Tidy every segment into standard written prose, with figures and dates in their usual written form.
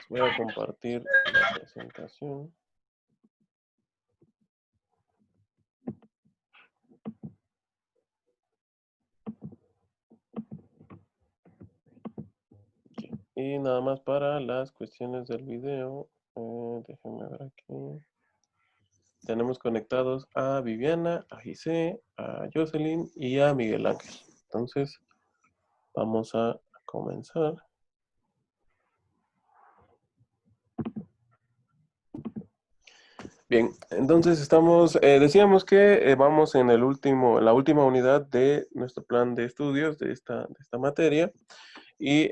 Voy a compartir la presentación. Y nada más para las cuestiones del video, déjenme ver aquí. Tenemos conectados a Viviana, a Gise, a Jocelyn y a Miguel Ángel. Entonces, vamos a comenzar. Bien, entonces decíamos que vamos en la última unidad de nuestro plan de estudios de esta materia y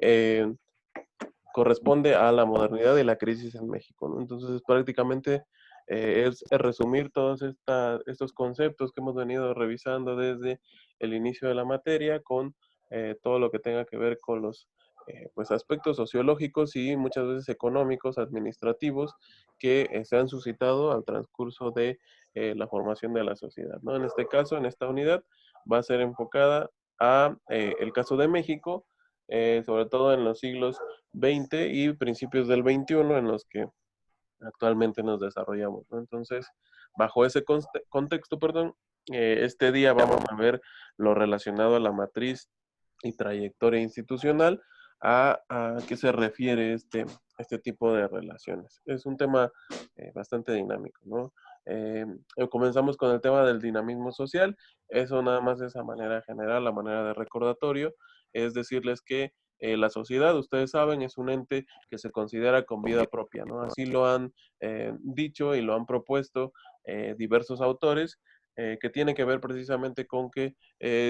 corresponde a la modernidad y la crisis en México, ¿no? Entonces, prácticamente es resumir todos estos conceptos que hemos venido revisando desde el inicio de la materia con todo lo que tenga que ver con los pues aspectos sociológicos y muchas veces económicos, administrativos, que se han suscitado al transcurso de la formación de la sociedad, ¿no? En este caso, en esta unidad, va a ser enfocada a el caso de México, sobre todo en los siglos 20 y principios del 21 en los que actualmente nos desarrollamos, ¿no? Entonces, bajo ese contexto, perdón, este día vamos a ver lo relacionado a la matriz y trayectoria institucional, a qué se refiere este tipo de relaciones. Es un tema bastante dinámico, ¿no? Eh, Comenzamos con el tema del dinamismo social. Eso nada más es a manera general, la manera de recordatorio, es decirles que la sociedad, ustedes saben, es un ente que se considera con vida propia, ¿no? Así lo han dicho y lo han propuesto diversos autores, que tiene que ver precisamente con que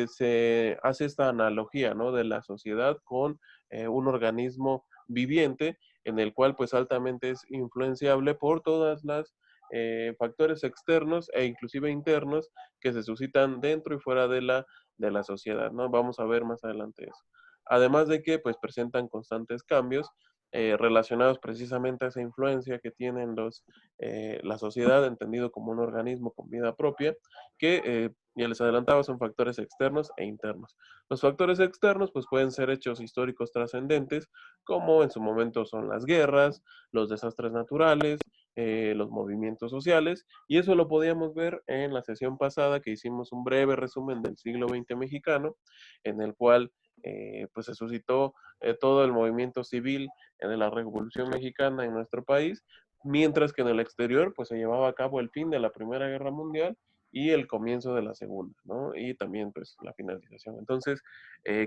se hace esta analogía, ¿no? De la sociedad con un organismo viviente en el cual pues altamente es influenciable por todas las factores externos e inclusive internos que se suscitan dentro y fuera de la sociedad, ¿no? Vamos a ver más adelante eso. Además de que pues presentan constantes cambios relacionados precisamente a esa influencia que tienen la sociedad, entendido como un organismo con vida propia, que ya les adelantaba, son factores externos e internos. Los factores externos pues pueden ser hechos históricos trascendentes, como en su momento son las guerras, los desastres naturales, los movimientos sociales, y eso lo podíamos ver en la sesión pasada que hicimos un breve resumen del siglo XX mexicano, en el cual pues se suscitó todo el movimiento civil en la Revolución Mexicana en nuestro país, mientras que en el exterior pues se llevaba a cabo el fin de la Primera Guerra Mundial y el comienzo de la segunda, ¿no? Y también pues la finalización. Entonces,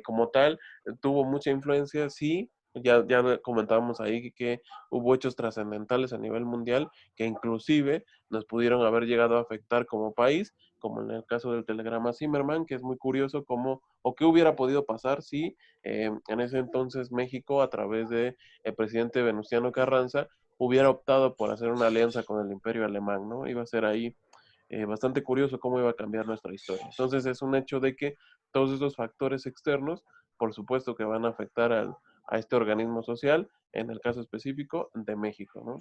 como tal, tuvo mucha influencia, sí, ya comentábamos ahí que hubo hechos trascendentales a nivel mundial que inclusive nos pudieron haber llegado a afectar como país, como en el caso del telegrama Zimmerman, que es muy curioso cómo, o qué hubiera podido pasar si en ese entonces México, a través de el presidente Venustiano Carranza, hubiera optado por hacer una alianza con el Imperio Alemán, ¿no? Iba a ser ahí bastante curioso cómo iba a cambiar nuestra historia. Entonces es un hecho de que todos esos factores externos, por supuesto que van a afectar a este organismo social, en el caso específico de México, ¿no?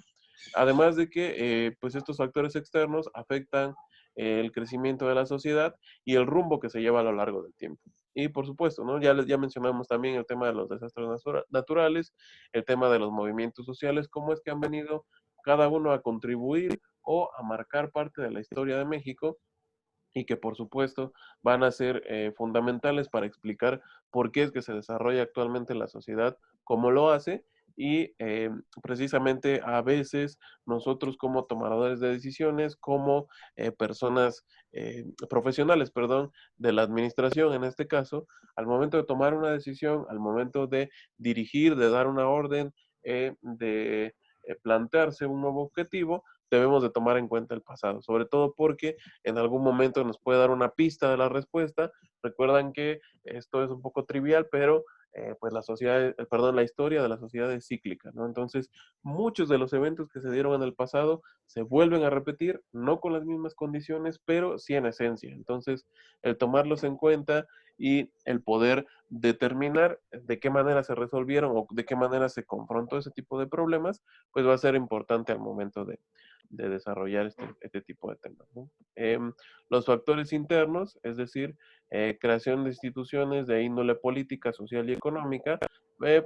Además de que pues estos factores externos afectan el crecimiento de la sociedad y el rumbo que se lleva a lo largo del tiempo. Y por supuesto, ¿no? Ya mencionamos también el tema de los desastres naturales, el tema de los movimientos sociales, cómo es que han venido cada uno a contribuir o a marcar parte de la historia de México y que por supuesto van a ser fundamentales para explicar por qué es que se desarrolla actualmente la sociedad como lo hace y precisamente a veces nosotros como tomadores de decisiones, como personas profesionales, perdón, de la administración en este caso, al momento de tomar una decisión, al momento de dirigir, de dar una orden, de plantearse un nuevo objetivo, debemos de tomar en cuenta el pasado, sobre todo porque en algún momento nos puede dar una pista de la respuesta. Recuerdan que esto es un poco trivial, pero pues la sociedad, perdón, la historia de la sociedad es cíclica, ¿no? Entonces, muchos de los eventos que se dieron en el pasado se vuelven a repetir, no con las mismas condiciones, pero sí en esencia. Entonces, el tomarlos en cuenta y el poder determinar de qué manera se resolvieron o de qué manera se confrontó ese tipo de problemas, pues va a ser importante al momento de desarrollar este tipo de temas, ¿no? Los factores internos, es decir, creación de instituciones de índole política, social y económica,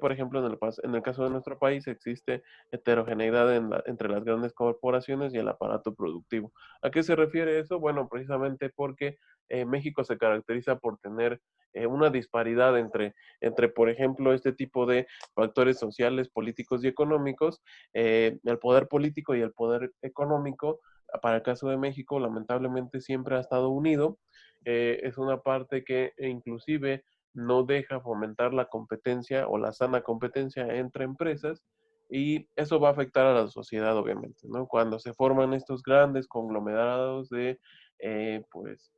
Por ejemplo, en el caso de nuestro país existe heterogeneidad entre las grandes corporaciones y el aparato productivo. ¿A qué se refiere eso? Bueno, precisamente porque México se caracteriza por tener una disparidad entre, por ejemplo, este tipo de factores sociales, políticos y económicos. El poder político y el poder económico, para el caso de México, lamentablemente siempre ha estado unido. Es una parte que inclusive no deja fomentar la competencia o la sana competencia entre empresas, y eso va a afectar a la sociedad, obviamente, ¿no? Cuando se forman estos grandes conglomerados de, pues,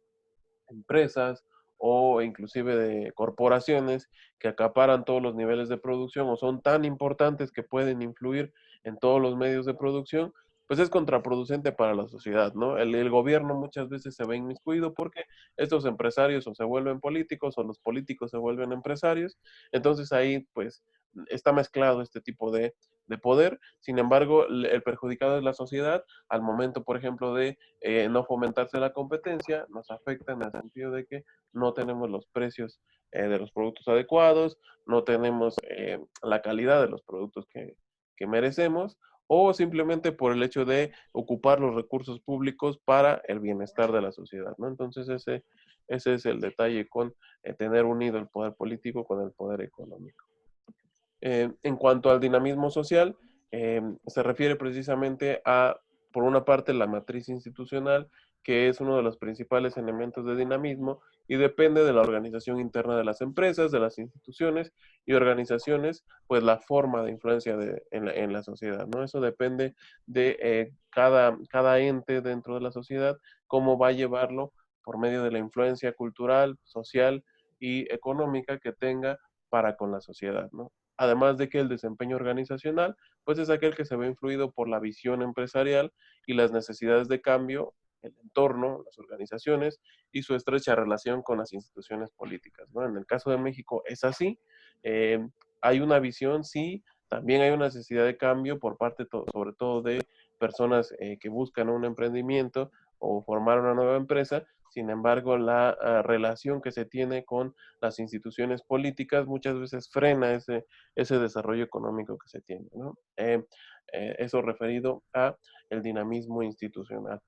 empresas o inclusive de corporaciones que acaparan todos los niveles de producción o son tan importantes que pueden influir en todos los medios de producción, pues es contraproducente para la sociedad, ¿no? El gobierno muchas veces se ve inmiscuido porque estos empresarios o se vuelven políticos o los políticos se vuelven empresarios, entonces ahí pues está mezclado este tipo de poder. Sin embargo, el perjudicado es la sociedad al momento, por ejemplo, de no fomentarse la competencia, nos afecta en el sentido de que no tenemos los precios de los productos adecuados, no tenemos la calidad de los productos que merecemos, o simplemente por el hecho de ocupar los recursos públicos para el bienestar de la sociedad, ¿no? Entonces ese es el detalle con tener unido el poder político con el poder económico. En cuanto al dinamismo social, se refiere precisamente a, por una parte, la matriz institucional, que es uno de los principales elementos de dinamismo y depende de la organización interna de las empresas, de las instituciones y organizaciones, pues la forma de influencia en la sociedad, ¿no? Eso depende de cada ente dentro de la sociedad, cómo va a llevarlo por medio de la influencia cultural, social y económica que tenga para con la sociedad, ¿no? Además de que el desempeño organizacional, pues es aquel que se ve influido por la visión empresarial y las necesidades de cambio, el entorno, las organizaciones y su estrecha relación con las instituciones políticas, ¿no? En el caso de México es así. Eh, Hay una visión, sí, también hay una necesidad de cambio por parte, sobre todo, de personas que buscan un emprendimiento o formar una nueva empresa. Sin embargo, la relación que se tiene con las instituciones políticas muchas veces frena ese desarrollo económico que se tiene, ¿no? Eso referido a el dinamismo institucional.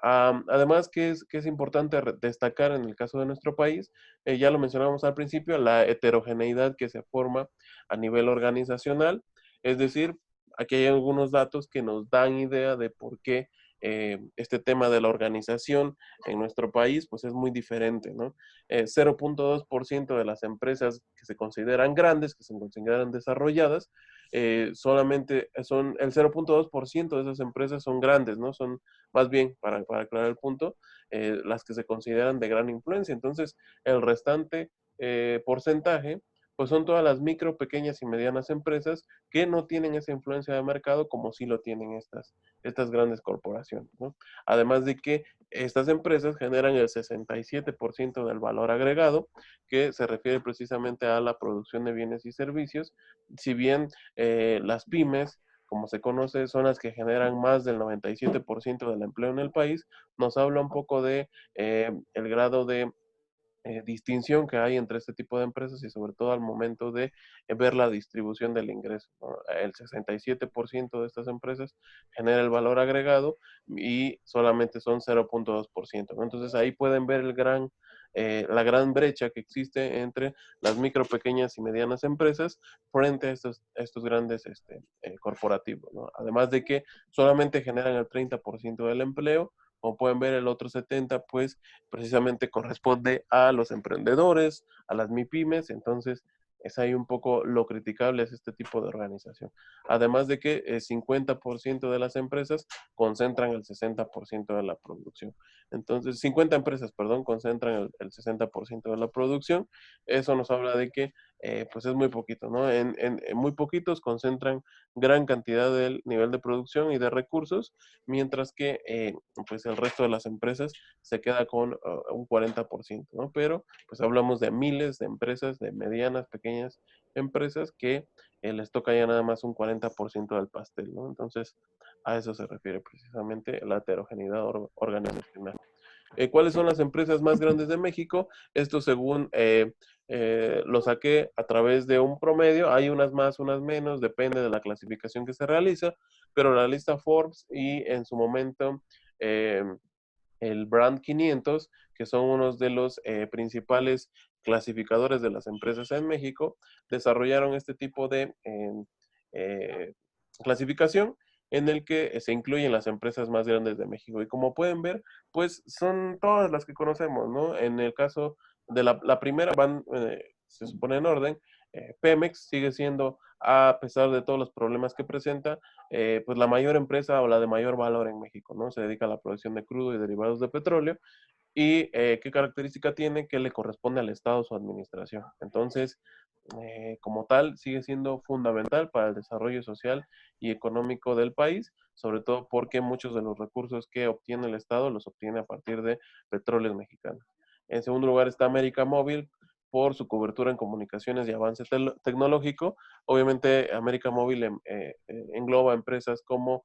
Además, que es importante destacar en el caso de nuestro país, ya lo mencionábamos al principio, la heterogeneidad que se forma a nivel organizacional, es decir, aquí hay algunos datos que nos dan idea de por qué este tema de la organización en nuestro país pues es muy diferente, ¿no? 0.2% de las empresas que se consideran grandes, que se consideran desarrolladas, solamente son el 0.2% de esas empresas son grandes, ¿no? Son más bien, para aclarar el punto, las que se consideran de gran influencia. Entonces, el restante porcentaje, pues son todas las micro, pequeñas y medianas empresas que no tienen esa influencia de mercado como sí lo tienen estas grandes corporaciones, ¿no? Además de que estas empresas generan el 67% del valor agregado, que se refiere precisamente a la producción de bienes y servicios, si bien las pymes, como se conoce, son las que generan más del 97% del empleo en el país, nos habla un poco de el grado de distinción que hay entre este tipo de empresas y sobre todo al momento de ver la distribución del ingreso, ¿no? El 67% de estas empresas genera el valor agregado y solamente son 0.2%, ¿no? Entonces ahí pueden ver la gran brecha que existe entre las micro, pequeñas y medianas empresas frente a estos grandes corporativos, ¿no? Además de que solamente generan el 30% del empleo, como pueden ver el otro 70% pues precisamente corresponde a los emprendedores, a las MIPYMES, entonces es ahí un poco lo criticable es este tipo de organización. Además de que el 50% de las empresas concentran el 60% de la producción. Entonces, 50 empresas, perdón, concentran el 60% de la producción. Eso nos habla de que pues es muy poquito, ¿no? En muy poquitos concentran gran cantidad del nivel de producción y de recursos, mientras que pues el resto de las empresas se queda con un 40%, ¿no? Pero pues hablamos de miles de empresas, de medianas, pequeñas empresas que les toca ya nada más un 40% del pastel, ¿no? Entonces, a eso se refiere precisamente la heterogeneidad organizacional. ¿Cuáles son las empresas más grandes de México? Esto según lo saqué a través de un promedio, hay unas más, unas menos, depende de la clasificación que se realiza, pero la lista Forbes y en su momento eh, el Brand 500, que son unos de los principales clasificadores de las empresas en México, desarrollaron este tipo de eh, clasificación en el que se incluyen las empresas más grandes de México. Y como pueden ver, pues son todas las que conocemos, ¿no? En el caso de la primera, van, se supone en orden, Pemex sigue siendo, a pesar de todos los problemas que presenta, pues la mayor empresa o la de mayor valor en México, ¿no? Se dedica a la producción de crudo y derivados de petróleo. ¿Y qué característica tiene? Que le corresponde al Estado su administración. Entonces, como tal, sigue siendo fundamental para el desarrollo social y económico del país, sobre todo porque muchos de los recursos que obtiene el Estado los obtiene a partir de petróleos mexicanos. En segundo lugar está América Móvil por su cobertura en comunicaciones y avance tecnológico. Obviamente América Móvil engloba empresas como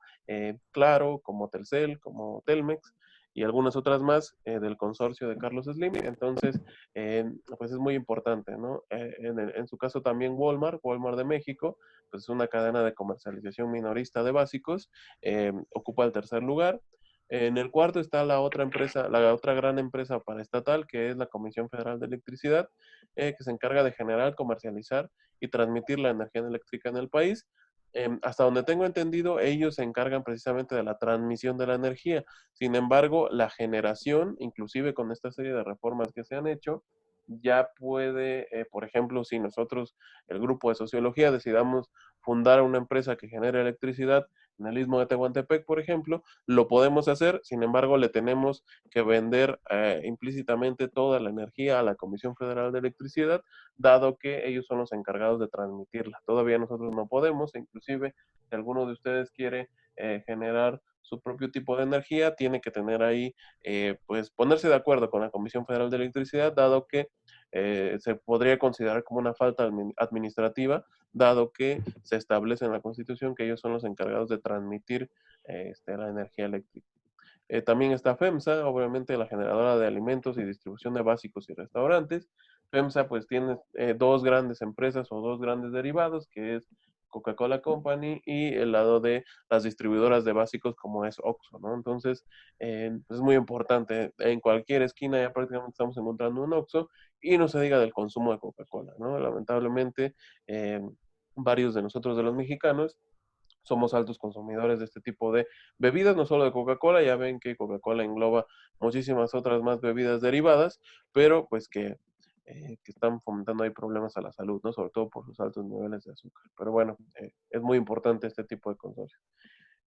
Claro, como Telcel, como Telmex y algunas otras más del consorcio de Carlos Slim. Entonces, pues es muy importante, ¿no? En su caso también Walmart de México, pues es una cadena de comercialización minorista de básicos, ocupa el tercer lugar. En el cuarto está la otra empresa, la otra gran empresa paraestatal, que es la Comisión Federal de Electricidad, que se encarga de generar, comercializar y transmitir la energía eléctrica en el país. Hasta donde tengo entendido, ellos se encargan precisamente de la transmisión de la energía. Sin embargo, la generación, inclusive con esta serie de reformas que se han hecho, ya puede, por ejemplo, si nosotros, el grupo de sociología, decidamos fundar una empresa que genere electricidad en el istmo de Tehuantepec, por ejemplo, lo podemos hacer, sin embargo, le tenemos que vender implícitamente toda la energía a la Comisión Federal de Electricidad, dado que ellos son los encargados de transmitirla. Todavía nosotros no podemos, inclusive si alguno de ustedes quiere generar su propio tipo de energía, tiene que tener ahí, pues ponerse de acuerdo con la Comisión Federal de Electricidad, dado que se podría considerar como una falta administrativa, dado que se establece en la Constitución que ellos son los encargados de transmitir la energía eléctrica. También está FEMSA, obviamente la generadora de alimentos y distribución de básicos y restaurantes. FEMSA pues tiene dos grandes empresas o dos grandes derivados, que es Coca-Cola Company y el lado de las distribuidoras de básicos como es Oxxo, ¿no? Entonces, pues es muy importante. En cualquier esquina ya prácticamente estamos encontrando un Oxxo y no se diga del consumo de Coca-Cola, ¿no? Lamentablemente, eh, varios de nosotros, de los mexicanos, somos altos consumidores de este tipo de bebidas, no solo de Coca-Cola, ya ven que Coca-Cola engloba muchísimas otras más bebidas derivadas, pero pues que están fomentando ahí problemas a la salud, ¿no? Sobre todo por sus altos niveles de azúcar. Pero bueno, es muy importante este tipo de consorcios.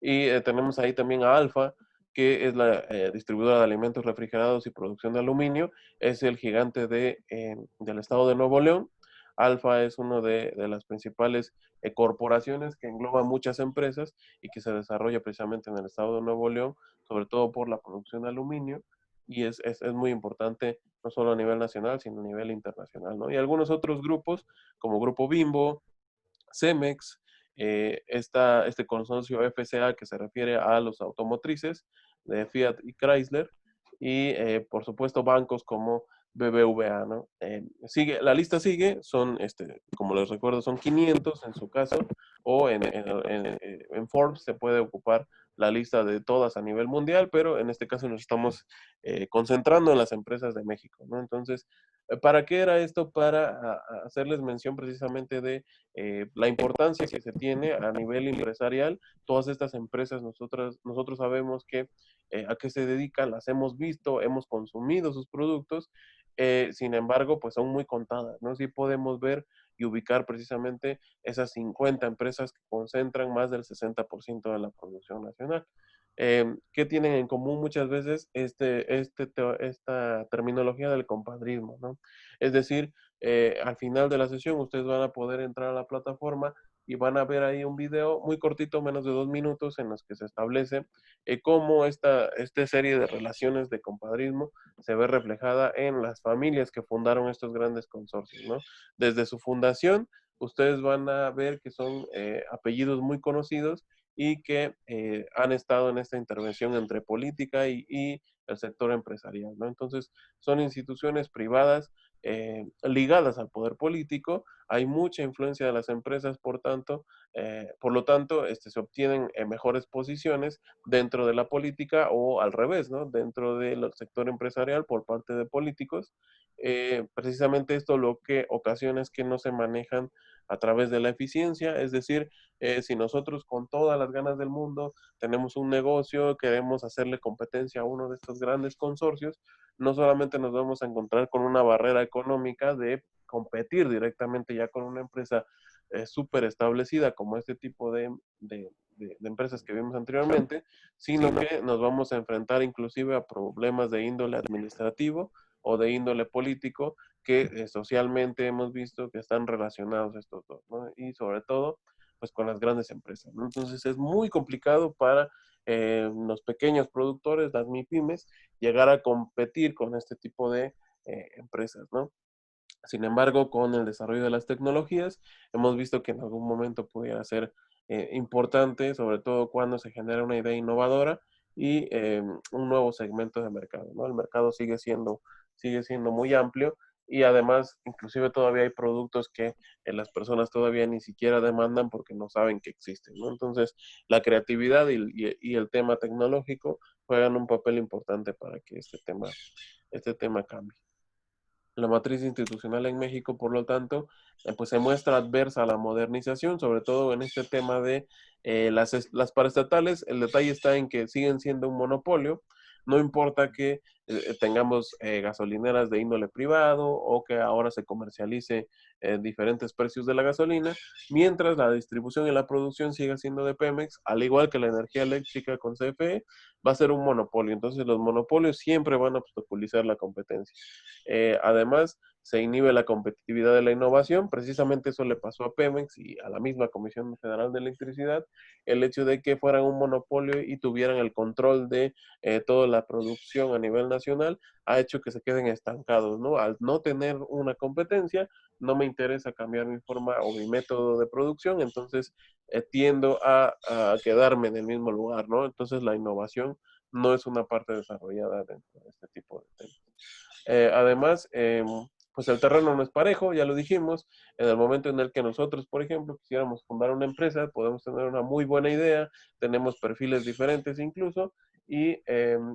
Y tenemos ahí también a Alfa, que es la distribuidora de alimentos refrigerados y producción de aluminio, es el gigante del estado de Nuevo León. Alfa es una de las principales corporaciones que engloba muchas empresas y que se desarrolla precisamente en el estado de Nuevo León, sobre todo por la producción de aluminio, y es muy importante no solo a nivel nacional, sino a nivel internacional, ¿no? Y algunos otros grupos, como Grupo Bimbo, Cemex, este consorcio FCA que se refiere a los automotrices de Fiat y Chrysler, y por supuesto bancos como BBVA, ¿no? La lista sigue, son, como les recuerdo, son 500 en su caso, o en Forbes se puede ocupar la lista de todas a nivel mundial, pero en este caso nos estamos concentrando en las empresas de México, ¿no? Entonces, ¿para qué era esto? Para hacerles mención precisamente de la importancia que se tiene a nivel empresarial. Todas estas empresas, nosotros sabemos que a qué se dedican, las hemos visto, hemos consumido sus productos, sin embargo, pues son muy contadas, ¿no? Sí podemos ver y ubicar precisamente esas 50 empresas que concentran más del 60% de la producción nacional. ¿Qué tienen en común muchas veces esta terminología del compadrismo, ¿no? Es decir, al final de la sesión ustedes van a poder entrar a la plataforma y van a ver ahí un video muy cortito, menos de 2 minutos, en los que se establece cómo esta serie de relaciones de compadrismo se ve reflejada en las familias que fundaron estos grandes consorcios, ¿no? Desde su fundación, ustedes van a ver que son apellidos muy conocidos y que han estado en esta intervención entre política y el sector empresarial, ¿no? Entonces, son instituciones privadas ligadas al poder político, hay mucha influencia de las empresas, por lo tanto, se obtienen mejores posiciones dentro de la política o al revés, ¿no? Dentro del sector empresarial por parte de políticos. Precisamente esto lo que ocasiona es que no se manejan a través de la eficiencia, es decir, si nosotros con todas las ganas del mundo tenemos un negocio, queremos hacerle competencia a uno de estos grandes consorcios, no solamente nos vamos a encontrar con una barrera económica de competir directamente ya con una empresa súper establecida como este tipo de empresas que vimos anteriormente, sino que nos vamos a enfrentar inclusive a problemas de índole administrativo o de índole político que socialmente hemos visto que están relacionados estos dos, ¿no? Y sobre todo, pues con las grandes empresas, ¿no? Entonces es muy complicado para los pequeños productores, las MIPIMES, llegar a competir con este tipo de empresas, ¿no? Sin embargo, con el desarrollo de las tecnologías, hemos visto que en algún momento pudiera ser importante, sobre todo cuando se genera una idea innovadora y un nuevo segmento de mercado, ¿no? El mercado sigue siendo muy amplio y además, inclusive todavía hay productos que las personas todavía ni siquiera demandan porque no saben que existen, ¿no? Entonces, la creatividad y el tema tecnológico juegan un papel importante para que este tema cambie. La matriz institucional en México, por lo tanto, pues se muestra adversa a la modernización, sobre todo en este tema de las paraestatales. El detalle está en que siguen siendo un monopolio, no importa que tengamos gasolineras de índole privado o que ahora se comercialice diferentes precios de la gasolina, mientras la distribución y la producción siga siendo de Pemex, al igual que la energía eléctrica con CFE, va a ser un monopolio. Entonces los monopolios siempre van a obstaculizar la competencia. Además, se inhibe la competitividad de la innovación. Precisamente eso le pasó a Pemex y a la misma Comisión Federal de Electricidad, el hecho de que fueran un monopolio y tuvieran el control de toda la producción a nivel nacional, ha hecho que se queden estancados, ¿no? Al no tener una competencia, no me interesa cambiar mi forma o mi método de producción, entonces tiendo a quedarme en el mismo lugar, ¿no? Entonces la innovación no es una parte desarrollada dentro de este tipo de temas. Además, pues el terreno no es parejo, ya lo dijimos. En el momento en el que nosotros, por ejemplo, quisiéramos fundar una empresa, podemos tener una muy buena idea, tenemos perfiles diferentes incluso, y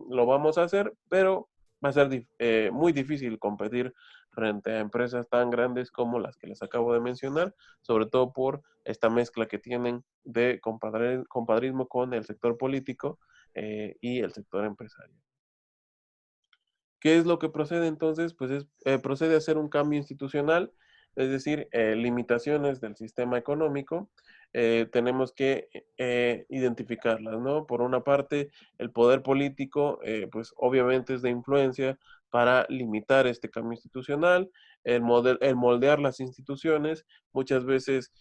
lo vamos a hacer, pero va a ser muy difícil competir frente a empresas tan grandes como las que les acabo de mencionar, sobre todo por esta mezcla que tienen de compadrismo con el sector político y el sector empresarial. ¿Qué es lo que procede entonces? Pues procede a hacer un cambio institucional, es decir, limitaciones del sistema económico. Tenemos que identificarlas, ¿no? Por una parte, el poder político, pues obviamente es de influencia para limitar este cambio institucional, el moldear las instituciones, muchas veces,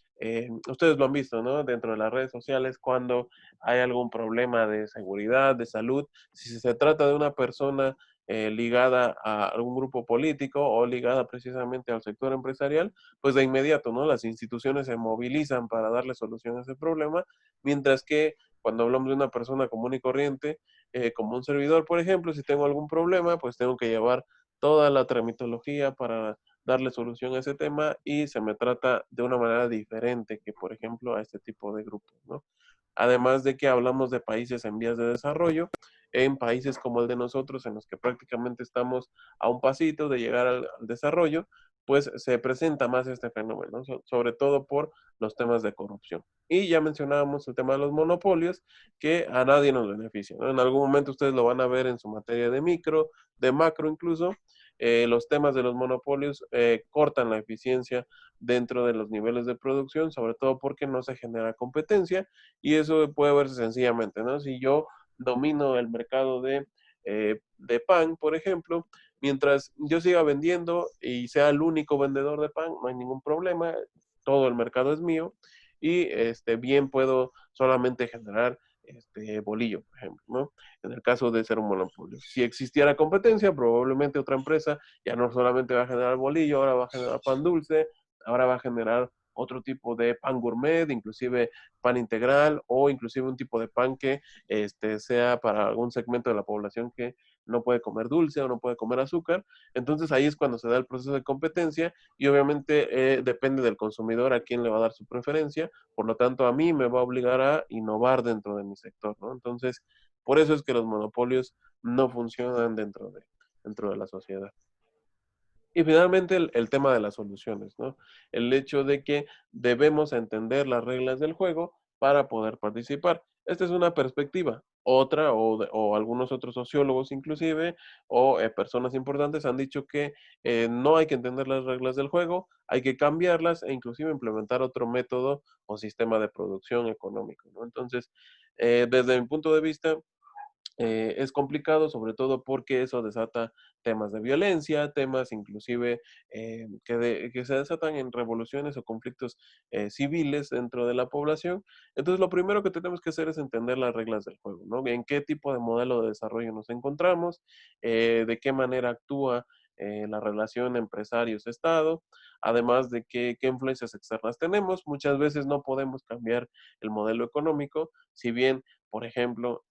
ustedes lo han visto, ¿no? Dentro de las redes sociales, cuando hay algún problema de seguridad, de salud, si se trata de una persona ligada a algún grupo político o ligada precisamente al sector empresarial, pues de inmediato, ¿no? Las instituciones se movilizan para darle solución a ese problema, mientras que cuando hablamos de una persona común y corriente, como un servidor, por ejemplo, si tengo algún problema, pues tengo que llevar toda la tramitología para darle solución a ese tema y se me trata de una manera diferente que, por ejemplo, a este tipo de grupos, ¿no? Además de que hablamos de países en vías de desarrollo, en países como el de nosotros, en los que prácticamente estamos a un pasito de llegar al desarrollo, pues se presenta más este fenómeno, sobre todo por los temas de corrupción. Y ya mencionábamos el tema de los monopolios, que a nadie nos beneficia, ¿no? En algún momento ustedes lo van a ver en su materia de micro, de macro incluso, los temas de los monopolios cortan la eficiencia dentro de los niveles de producción, sobre todo porque no se genera competencia y eso puede verse sencillamente, ¿no? Si yo domino el mercado de pan, por ejemplo, mientras yo siga vendiendo y sea el único vendedor de pan, no hay ningún problema, todo el mercado es mío y bien puedo solamente generar bolillo, por ejemplo, ¿no? En el caso de ser un monopolio. Si existiera competencia, probablemente otra empresa ya no solamente va a generar bolillo, ahora va a generar pan dulce, ahora va a generar otro tipo de pan gourmet, inclusive pan integral o inclusive un tipo de pan que sea para algún segmento de la población que no puede comer dulce o no puede comer azúcar. Entonces ahí es cuando se da el proceso de competencia y obviamente depende del consumidor a quién le va a dar su preferencia, por lo tanto a mí me va a obligar a innovar dentro de mi sector, ¿no? Entonces, por eso es que los monopolios no funcionan dentro de la sociedad. Y finalmente el tema de las soluciones, ¿no? El hecho de que debemos entender las reglas del juego para poder participar. Esta es una perspectiva. Otra, o algunos otros sociólogos inclusive, o personas importantes han dicho que no hay que entender las reglas del juego, hay que cambiarlas e inclusive implementar otro método o sistema de producción económico, ¿no? Entonces, desde mi punto de vista, es complicado, sobre todo porque eso desata temas de violencia, temas inclusive que se desatan en revoluciones o conflictos civiles dentro de la población. Entonces, lo primero que tenemos que hacer es entender las reglas del juego, ¿no? En qué tipo de modelo de desarrollo nos encontramos, de qué manera actúa la relación empresarios-estado, además de qué influencias externas tenemos. Muchas veces no podemos cambiar el modelo económico, si bien por ejemplo,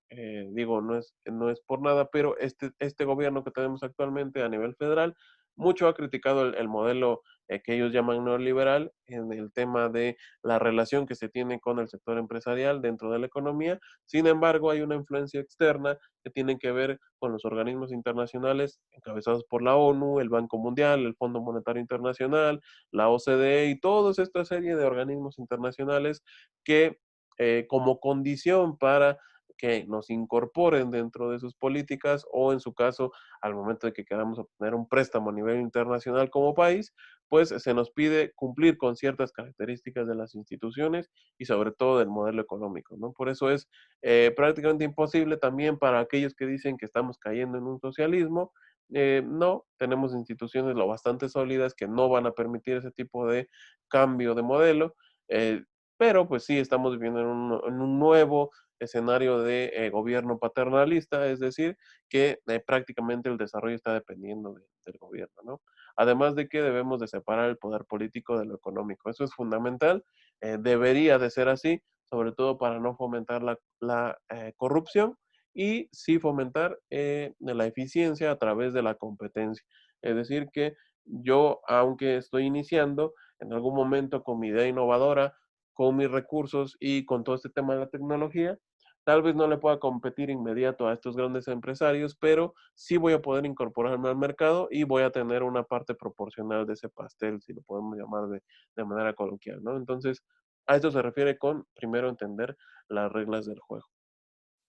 digo, no es por nada, pero este gobierno que tenemos actualmente a nivel federal, mucho ha criticado el modelo que ellos llaman neoliberal en el tema de la relación que se tiene con el sector empresarial dentro de la economía. Sin embargo, hay una influencia externa que tiene que ver con los organismos internacionales encabezados por la ONU, el Banco Mundial, el Fondo Monetario Internacional, la OCDE y toda esta serie de organismos internacionales que como condición para que nos incorporen dentro de sus políticas o en su caso, al momento de que queramos obtener un préstamo a nivel internacional como país, pues se nos pide cumplir con ciertas características de las instituciones y sobre todo del modelo económico, ¿no? Por eso es prácticamente imposible también para aquellos que dicen que estamos cayendo en un socialismo. No, tenemos instituciones lo bastante sólidas que no van a permitir ese tipo de cambio de modelo. Eh, pero pues sí, estamos viviendo en un nuevo escenario de gobierno paternalista, es decir, que prácticamente el desarrollo está dependiendo del gobierno, ¿no? Además de que debemos de separar el poder político de lo económico. Eso es fundamental, debería de ser así, sobre todo para no fomentar la corrupción y sí fomentar la eficiencia a través de la competencia. Es decir, que yo, aunque estoy iniciando, en algún momento con mi idea innovadora, con mis recursos y con todo este tema de la tecnología, tal vez no le pueda competir inmediato a estos grandes empresarios, pero sí voy a poder incorporarme al mercado y voy a tener una parte proporcional de ese pastel, si lo podemos llamar de manera coloquial, ¿no? Entonces, a esto se refiere con primero entender las reglas del juego.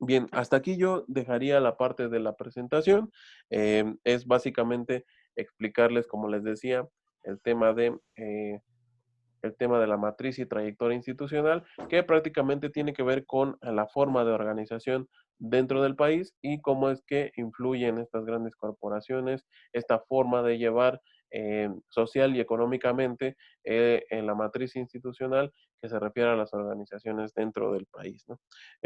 Bien, hasta aquí yo dejaría la parte de la presentación. Es básicamente explicarles, como les decía, el tema de la matriz y trayectoria institucional, que prácticamente tiene que ver con la forma de organización dentro del país y cómo es que influyen estas grandes corporaciones, esta forma de llevar social y económicamente en la matriz institucional que se refiere a las organizaciones dentro del país, ¿no?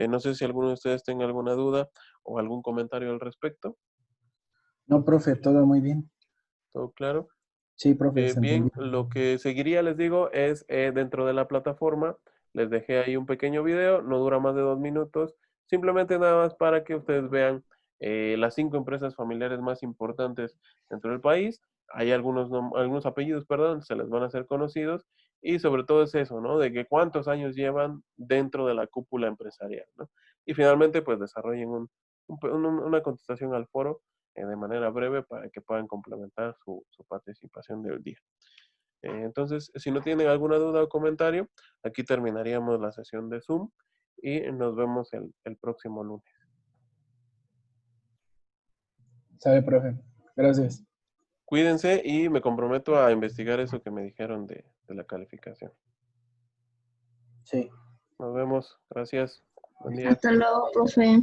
No sé si alguno de ustedes tenga alguna duda o algún comentario al respecto. No, profe, todo muy bien. ¿Todo claro? Sí, profe, se Bien, entendió. lo que seguiría, les digo, es dentro de la plataforma, les dejé ahí un pequeño video, no dura más de 2 minutos, simplemente nada más para que ustedes vean las 5 empresas familiares más importantes dentro del país. Hay algunos apellidos, perdón, se les van a hacer conocidos y sobre todo es eso, ¿no? De que cuántos años llevan dentro de la cúpula empresarial, ¿no? Y finalmente, pues desarrollen una contestación al foro de manera breve para que puedan complementar su participación del día. Entonces, si no tienen alguna duda o comentario, aquí terminaríamos la sesión de Zoom y nos vemos el próximo lunes. Sabe, profe. Gracias. Cuídense y me comprometo a investigar eso que me dijeron de la calificación. Sí. Nos vemos. Gracias. Buen día. Hasta luego, profe.